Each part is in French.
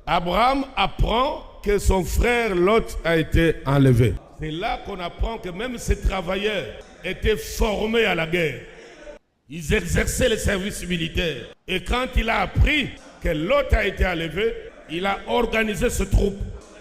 Abraham apprend que son frère Lot a été enlevé. C'est là qu'on apprend que même ces travailleurs étaient formés à la guerre. Ils exerçaient le service militaire. Et quand il a appris que Lot a été enlevé, il a organisé ce troupe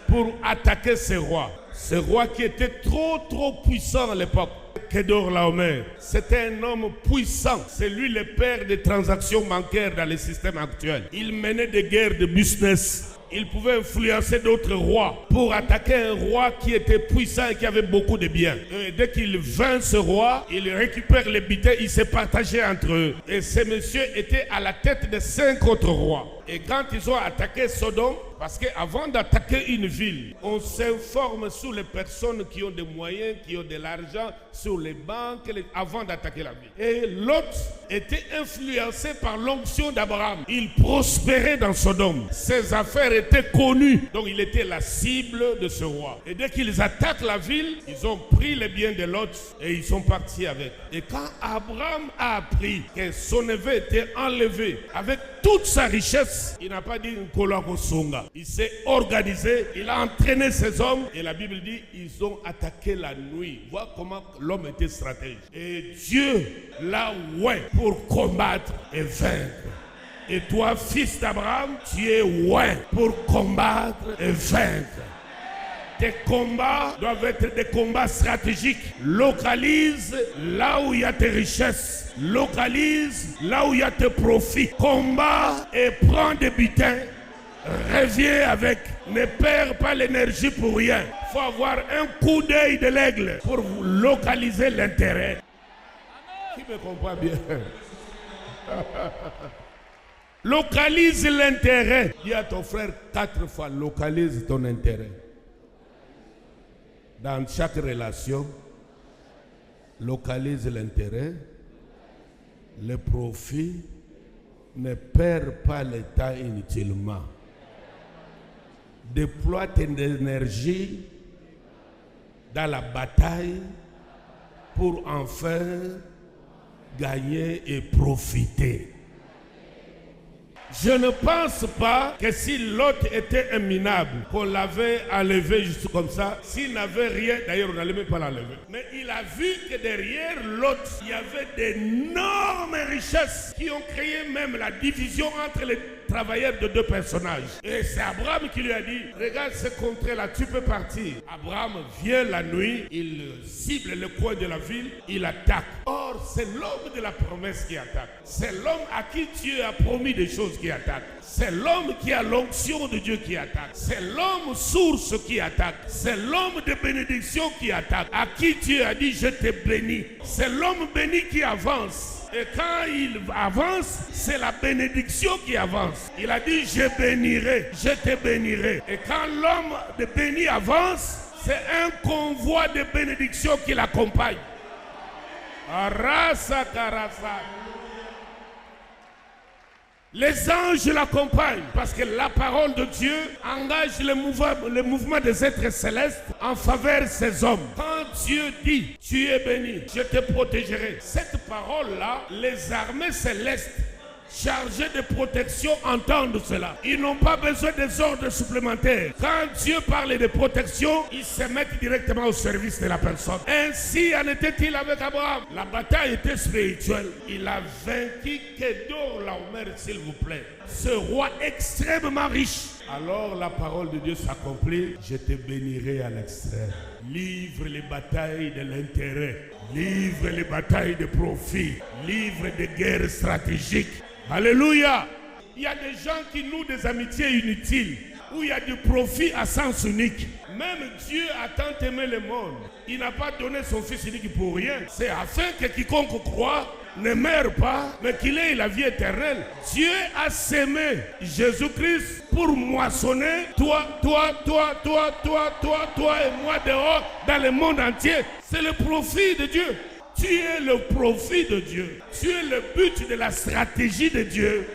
pour attaquer ce roi. Ce roi qui était trop puissant à l'époque. Kedorlaomer, c'était un homme puissant. C'est lui le père des transactions bancaires dans le système actuel. Il menait des guerres de business. Il pouvait influencer d'autres rois pour attaquer un roi qui était puissant et qui avait beaucoup de biens. Et dès qu'il vainc ce roi, il récupère les butin, il s'est partagé entre eux. Et ce monsieur était à la tête de 5 autres rois. Et quand ils ont attaqué Sodome, parce qu'avant d'attaquer une ville, on s'informe sur les personnes qui ont des moyens, qui ont de l'argent, sur les banques, avant d'attaquer la ville. Et Lot était influencé par l'onction d'Abraham. Il prospérait dans Sodome. Ses affaires étaient connues. Donc il était la cible de ce roi. Et dès qu'ils attaquent la ville, ils ont pris les biens de Lot et ils sont partis avec. Et quand Abraham a appris que son neveu était enlevé avec toute sa richesse, il n'a pas dit une kolakosonga. Il s'est organisé, il a entraîné ses hommes et la Bible dit ils ont attaqué la nuit. Voilà comment l'homme était stratège. Et Dieu l'a oué pour combattre et vaincre. Et toi, fils d'Abraham, tu es oué pour combattre et vaincre. Tes combats doivent être des combats stratégiques. Localise là où il y a tes richesses. Localise là où il y a tes profits. Combat et prends des butins. Reviens avec. Ne perds pas l'énergie pour rien. Il faut avoir un coup d'œil de l'aigle pour localiser l'intérêt. Qui me comprend bien? Localise l'intérêt. Dis à ton frère 4 fois, localise ton intérêt. Dans chaque relation, localise l'intérêt, le profit, ne perds pas le temps inutilement. Déploie tes énergies dans la bataille pour enfin gagner et profiter. Je ne pense pas que si Lot était un minable, qu'on l'avait enlevé juste comme ça, s'il n'avait rien, d'ailleurs on n'allait même pas l'enlever. Mais il a vu que derrière Lot, il y avait d'énormes richesses qui ont créé même la division entre les travailleurs de 2 personnages. Et c'est Abraham qui lui a dit, regarde ce contrée-là, tu peux partir. Abraham vient la nuit, il cible le coin de la ville, il attaque. Or, c'est l'homme de la promesse qui attaque. C'est l'homme à qui Dieu a promis des choses qui attaque. C'est l'homme qui a l'onction de Dieu qui attaque. C'est l'homme source qui attaque. C'est l'homme de bénédiction qui attaque. À qui Dieu a dit, je te bénis. C'est l'homme béni qui avance. Et quand il avance, c'est la bénédiction qui avance. Il a dit, je bénirai, je te bénirai. Et quand l'homme de béni avance, c'est un convoi de bénédiction qui l'accompagne. Arasa karasa. Les anges l'accompagnent parce que la parole de Dieu engage le mouvement des êtres célestes en faveur de ces hommes. Quand Dieu dit, tu es béni, je te protégerai. Cette parole-là, les armées célestes chargés de protection entendent cela. Ils n'ont pas besoin des ordres supplémentaires. Quand Dieu parle de protection, ils se mettent directement au service de la personne. Ainsi en était-il avec Abraham. La bataille était spirituelle. Il a vaincu Kedorlaomer, s'il vous plaît. Ce roi extrêmement riche. Alors la parole de Dieu s'accomplit. Je te bénirai à l'extrême. Livre les batailles de l'intérêt. Livre les batailles de profit. Livre des guerres stratégiques. Alléluia. Il y a des gens qui nouent des amitiés inutiles, où il y a du profit à sens unique. Même Dieu a tant aimé le monde. Il n'a pas donné son Fils unique pour rien. C'est afin que quiconque croit ne meure pas, mais qu'il ait la vie éternelle. Dieu a sémé Jésus-Christ pour moissonner toi et moi dehors dans le monde entier. C'est le profit de Dieu. Tu es le profit de Dieu. Tu es le but de la stratégie de Dieu.